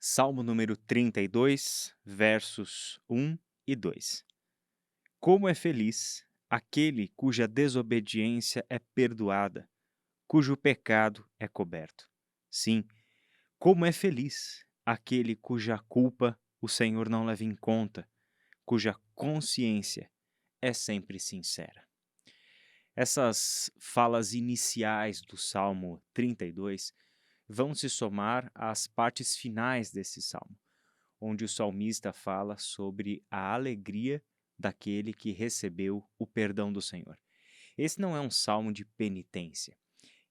Salmo número 32, versos 1 e 2. Como é feliz aquele cuja desobediência é perdoada, cujo pecado é coberto. Sim, como é feliz aquele cuja culpa o Senhor não leva em conta, cuja consciência é sempre sincera. Essas falas iniciais do Salmo 32 vão se somar às partes finais desse salmo, onde o salmista fala sobre a alegria daquele que recebeu o perdão do Senhor. Esse não é um salmo de penitência.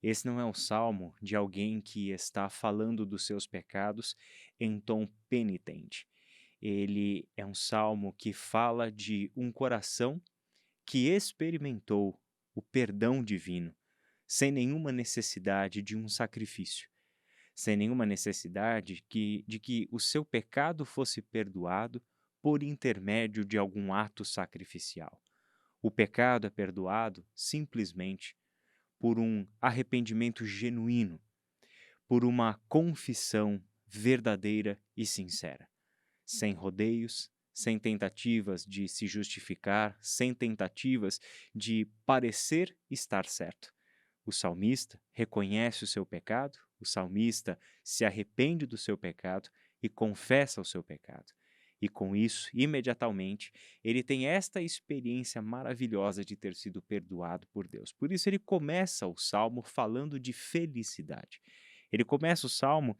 Esse não é um salmo de alguém que está falando dos seus pecados em tom penitente. Ele é um salmo que fala de um coração que experimentou o perdão divino, sem nenhuma necessidade de um sacrifício, sem nenhuma necessidade de que o seu pecado fosse perdoado por intermédio de algum ato sacrificial. O pecado é perdoado simplesmente por um arrependimento genuíno, por uma confissão verdadeira e sincera, sem rodeios, sem tentativas de se justificar, sem tentativas de parecer estar certo. O salmista reconhece o seu pecado, o salmista se arrepende do seu pecado e confessa o seu pecado. E com isso, imediatamente, ele tem esta experiência maravilhosa de ter sido perdoado por Deus. Por isso, ele começa o salmo falando de felicidade. Ele começa o salmo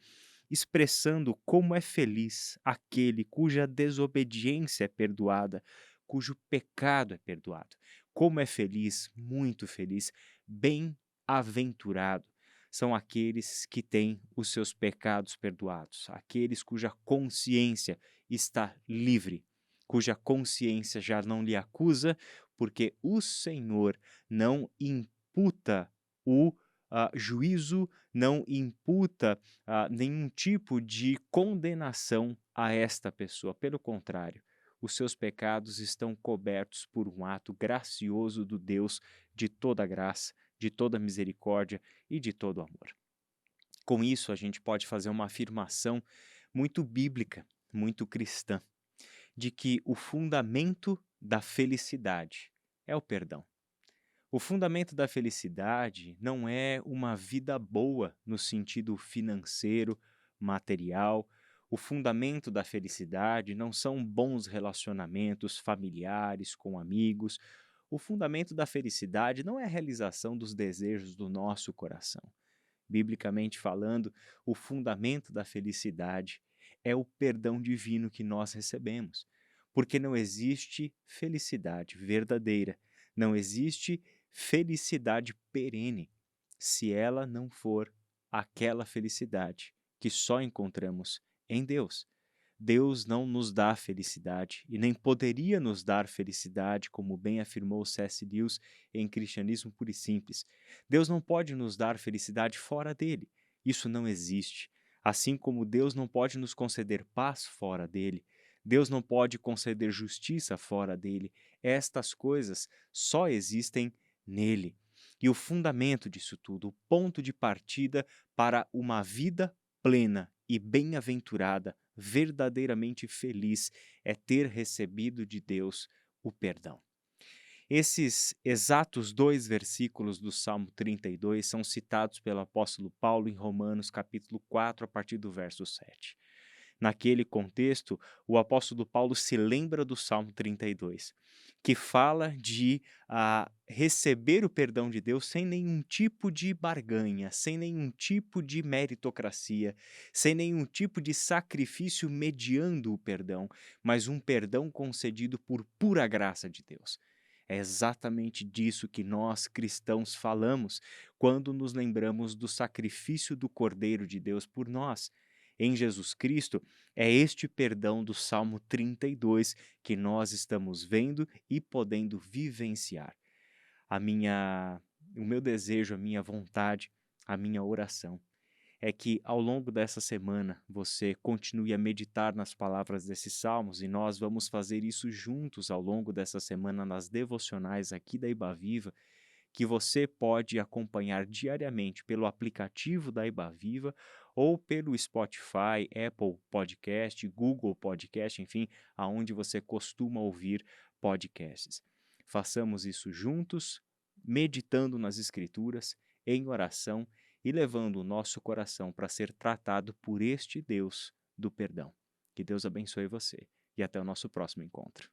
expressando como é feliz aquele cuja desobediência é perdoada, cujo pecado é perdoado. Como é feliz, muito feliz, bem-aventurado são aqueles que têm os seus pecados perdoados, aqueles cuja consciência está livre, cuja consciência já não lhe acusa, porque o Senhor não imputa o juízo, não imputa nenhum tipo de condenação a esta pessoa. Pelo contrário, os seus pecados estão cobertos por um ato gracioso do Deus de toda graça, de toda misericórdia e de todo amor. Com isso, a gente pode fazer uma afirmação muito bíblica, muito cristã, de que o fundamento da felicidade é o perdão. O fundamento da felicidade não é uma vida boa no sentido financeiro, material. O fundamento da felicidade não são bons relacionamentos familiares com amigos. O fundamento da felicidade não é a realização dos desejos do nosso coração. Biblicamente falando, o fundamento da felicidade é o perdão divino que nós recebemos. Porque não existe felicidade verdadeira, não existe felicidade perene se ela não for aquela felicidade que só encontramos em Deus. Deus não nos dá felicidade e nem poderia nos dar felicidade, como bem afirmou C.S. Lewis em Cristianismo Puro e Simples. Deus não pode nos dar felicidade fora dele. Isso não existe. Assim como Deus não pode nos conceder paz fora dele, Deus não pode conceder justiça fora dele. Estas coisas só existem nele. E o fundamento disso tudo, o ponto de partida para uma vida plena e bem-aventurada, verdadeiramente feliz, é ter recebido de Deus o perdão. Esses exatos 2 versículos do Salmo 32 são citados pelo apóstolo Paulo em Romanos capítulo 4, a partir do verso 7. Naquele contexto, o apóstolo Paulo se lembra do Salmo 32, que fala de receber o perdão de Deus sem nenhum tipo de barganha, sem nenhum tipo de meritocracia, sem nenhum tipo de sacrifício mediando o perdão, mas um perdão concedido por pura graça de Deus. É exatamente disso que nós cristãos falamos quando nos lembramos do sacrifício do Cordeiro de Deus por nós. Em Jesus Cristo, é este perdão do Salmo 32 que nós estamos vendo e podendo vivenciar. O meu desejo, a minha vontade, a minha oração é que ao longo dessa semana você continue a meditar nas palavras desses salmos e nós vamos fazer isso juntos ao longo dessa semana nas devocionais aqui da Ibaviva, que você pode acompanhar diariamente pelo aplicativo da Ibaviva ou pelo Spotify, Apple Podcast, Google Podcast, enfim, aonde você costuma ouvir podcasts. Façamos isso juntos, meditando nas Escrituras, em oração e levando o nosso coração para ser tratado por este Deus do perdão. Que Deus abençoe você e até o nosso próximo encontro.